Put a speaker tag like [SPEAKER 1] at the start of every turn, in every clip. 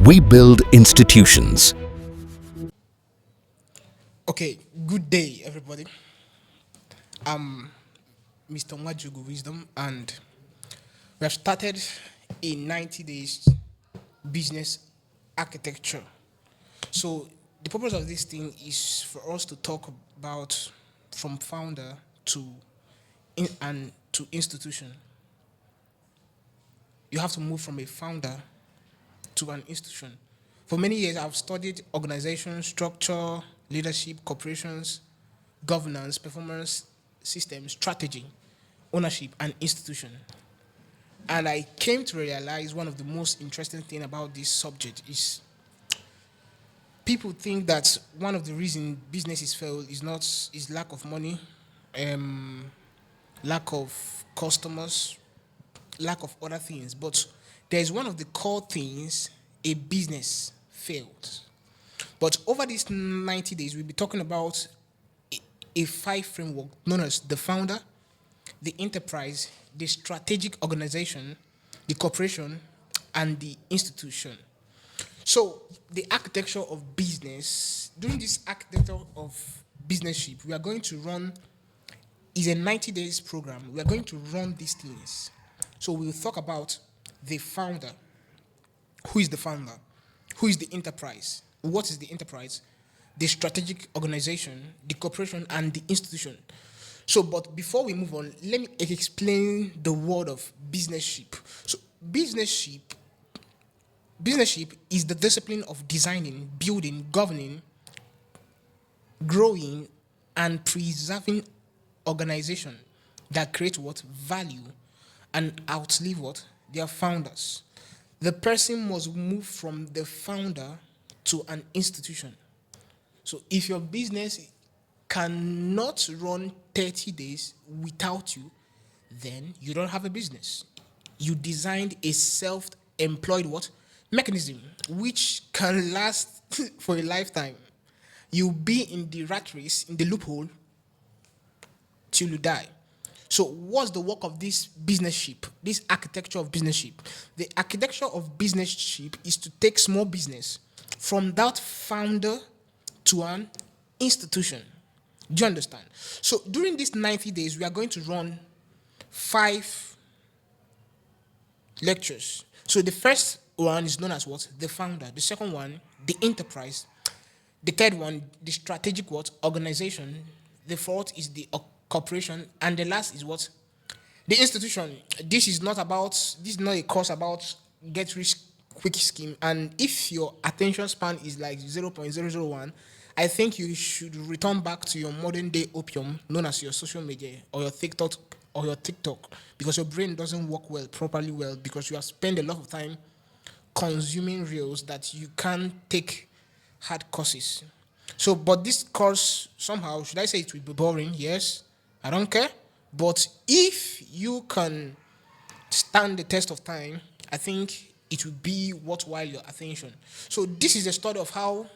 [SPEAKER 1] We build institutions.
[SPEAKER 2] Okay, good day, everybody. I'm Mr. Mwajugu Wisdom, and we have started a 90 days business architecture. So, the purpose of this thing is for us to talk about from founder to to institution. You have to move from a founder to an institution. For many years, I've studied organization, structure, leadership, corporations, governance, performance systems, strategy, ownership, and institution. And I came to realize one of the most interesting things about this subject is people think that one of the reasons businesses fail is lack of money, lack of customers, lack of other things. But there is one of the core things a business failed. But over these 90 days, we'll be talking about a 5 framework known as the founder, the enterprise, the strategic organization, the corporation, and the institution. So, the architecture of business, during this architecture of businesship, we are going to run, is a 90 days program. We are going to run these things. So, we'll talk about the founder. Who is the founder? Who is the enterprise? What is the enterprise? The strategic organization, the corporation, and the institution. So, but before we move on, let me explain the word of businesship. So, businesship is the discipline of designing, building, governing, growing, and preserving organization that create what? Value and outlive what? Their founders. The person must move from the founder to an institution. So if your business cannot run 30 days without you, then you don't have a business. You designed a self-employed what? Mechanism, which can last for a lifetime. You'll be in the rat race, in the loophole, till you die. So what's the work of this businesship, this architecture of businesship? The architecture of businesship is to take small business from that founder to an institution. Do you understand? So during these 90 days, we are going to run 5 lectures. So the first one is known as what? The founder. The second one, the enterprise. The third one, the strategic what? Organization. The fourth is the corporation. And the last is what? The institution. This is not a course about get rich quick scheme. And if your attention span is like 0.001, I think you should return back to your modern day opium known as your social media or your TikTok, because your brain doesn't work properly well, because you have spent a lot of time consuming reels that you can't take hard courses. So, but this course somehow, should I say it will be boring? Yes, I don't care. But if you can stand the test of time, I think it will be worthwhile your attention. So this is a study of how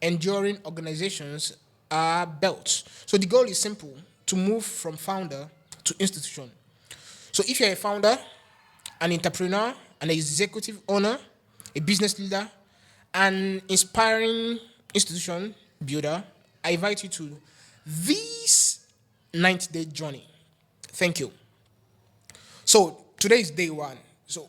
[SPEAKER 2] enduring organizations are built. So the goal is simple: to move from founder to institution. So if you're a founder, an entrepreneur, an executive owner, a business leader, an inspiring institution builder, I invite you to this 90-day journey. Thank you. So today is day 1. So